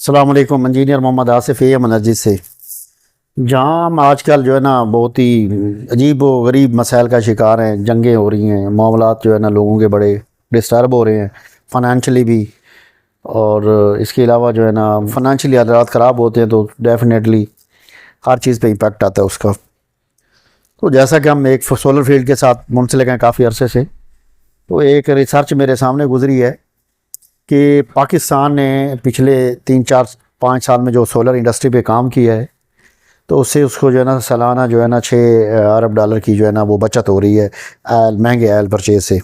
अस्सलाम वालेकुम। Engineer Mohammad Asif M energy से। जहाँ हम आजकल जो है ना बहुत ही अजीब व गरीब मसाइल का शिकार हैं, जंगें हो रही हैं, मामलात जो है ना लोगों के बड़े डिस्टर्ब हो रहे हैं फ़ाइनेंशियली भी। और इसके अलावा जो है ना फ़ाइनेंशियली हालात ख़राब होते हैं तो डेफ़िनेटली हर चीज़ पे इम्पेक्ट आता है उसका। तो जैसा कि हम एक सोलर फील्ड के साथ मुंसलिक हैं काफ़ी अरसे से, तो एक रिसर्च मेरे सामने गुजरी है कि पाकिस्तान ने पिछले 3 4 5 साल में जो सोलर इंडस्ट्री पे काम किया है, तो उससे उसको जो है ना सालाना जो है ना 6 अरब डॉलर की जो है ना वो बचत हो रही है महंगे आयल परचेज से।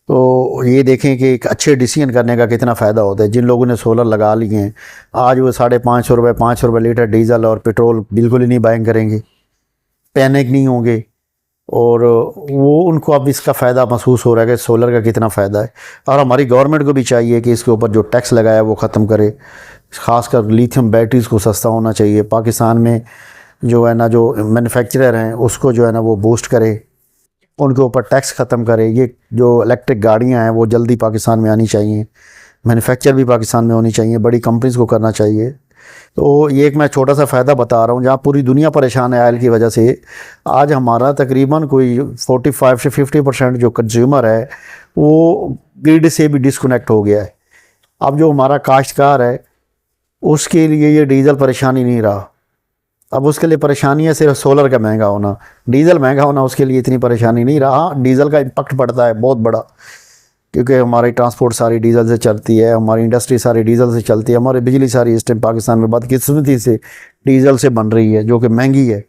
तो ये देखें कि एक अच्छे डिसीजन करने का कितना फ़ायदा होता है। जिन लोगों ने सोलर लगा लिए हैं आज वो 550 रुपये 500 रुपये लीटर डीजल और पेट्रोल बिल्कुल ही नहीं बाइंग करेंगे, पैनिक नहीं होंगे। और वो उनको अब इसका फ़ायदा महसूस हो रहा है कि सोलर का कितना फ़ायदा है। और हमारी गवर्नमेंट को भी चाहिए कि इसके ऊपर जो टैक्स लगाया है वो ख़त्म करे। ख़ासकर लिथियम बैटरीज़ को सस्ता होना चाहिए। पाकिस्तान में जो है ना जो मैन्युफैक्चरर हैं उसको जो है ना वो बूस्ट करे, उनके ऊपर टैक्स ख़त्म करे। ये जो इलेक्ट्रिक गाड़ियाँ हैं वो जल्दी पाकिस्तान में आनी चाहिए, मैन्युफैक्चर भी पाकिस्तान में होनी चाहिए, बड़ी कंपनीज़ को करना चाहिए। तो ये एक मैं छोटा सा फ़ायदा बता रहा हूँ जहाँ पूरी दुनिया परेशान है ऑयल की वजह से। आज हमारा तकरीबन कोई 45 से 50% जो कंज्यूमर है वो ग्रिड से भी डिस्कनेक्ट हो गया है। अब जो हमारा काश्तकार है उसके लिए ये डीज़ल परेशानी नहीं रहा। अब उसके लिए परेशानी है सिर्फ सोलर का महंगा होना, डीज़ल महंगा होना उसके लिए इतनी परेशानी नहीं रहा। डीज़ल का इम्पैक्ट पड़ता है बहुत बड़ा, क्योंकि हमारी ट्रांसपोर्ट सारी डीज़ल से चलती है, हमारी इंडस्ट्री सारी डीज़ल से चलती है, हमारी बिजली सारी इस टाइम पाकिस्तान में बदकिस्मती से डीज़ल से बन रही है जो कि महंगी है।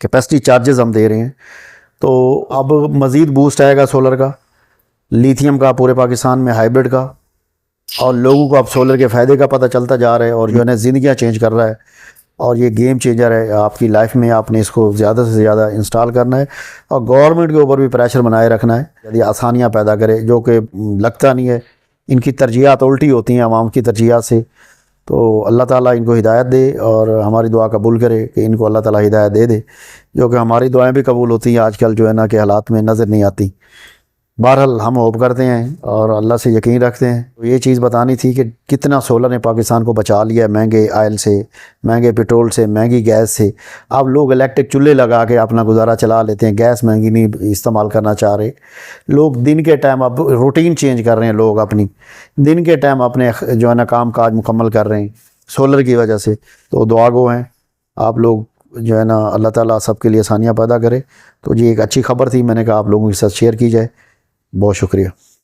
कैपेसिटी चार्जेस हम दे रहे हैं। तो अब मज़ीद बूस्ट आएगा सोलर का, लिथियम का, पूरे पाकिस्तान में हाइब्रिड का। और लोगों को अब सोलर के फ़ायदे का पता चलता जा रहा है और जो है ना ज़िंदगियाँ चेंज कर रहा है। और ये गेम चेंजर है आपकी लाइफ में। आपने इसको ज़्यादा से ज़्यादा इंस्टॉल करना है और गवर्नमेंट के ऊपर भी प्रेशर बनाए रखना है, यदि आसानियाँ पैदा करे, जो कि लगता नहीं है। इनकी तरजीहात उल्टी होती हैं आवाम की तरजीहात से। तो अल्लाह ताला इनको हिदायत दे और हमारी दुआ कबूल करे कि इनको अल्लाह ताला हिदायत दे दे, जो कि हमारी दुआएं भी कबूल होती हैं आजकल जो है ना कि हालात में नज़र नहीं आती। बहरहाल हम होप करते हैं और अल्लाह से यकीन रखते हैं। तो ये चीज़ बतानी थी कि कितना सोलर ने पाकिस्तान को बचा लिया है महंगे आयल से, महंगे पेट्रोल से, महंगी गैस से। अब लोग इलेक्ट्रिक चूल्हे लगा के अपना गुजारा चला लेते हैं, गैस महंगी नहीं इस्तेमाल करना चाह रहे लोग। दिन के टाइम अब रूटीन चेंज कर रहे हैं लोग, अपनी दिन के टाइम अपने जो है ना काम काज मुकम्मल कर रहे हैं सोलर की वजह से। तो दुआ गो हैं आप लोग जो है ना, अल्लाह ताला सबके लिए आसानियाँ पैदा करे। तो ये एक अच्छी खबर थी, मैंने कहा आप लोगों के साथ शेयर की जाए। बहुत शुक्रिया।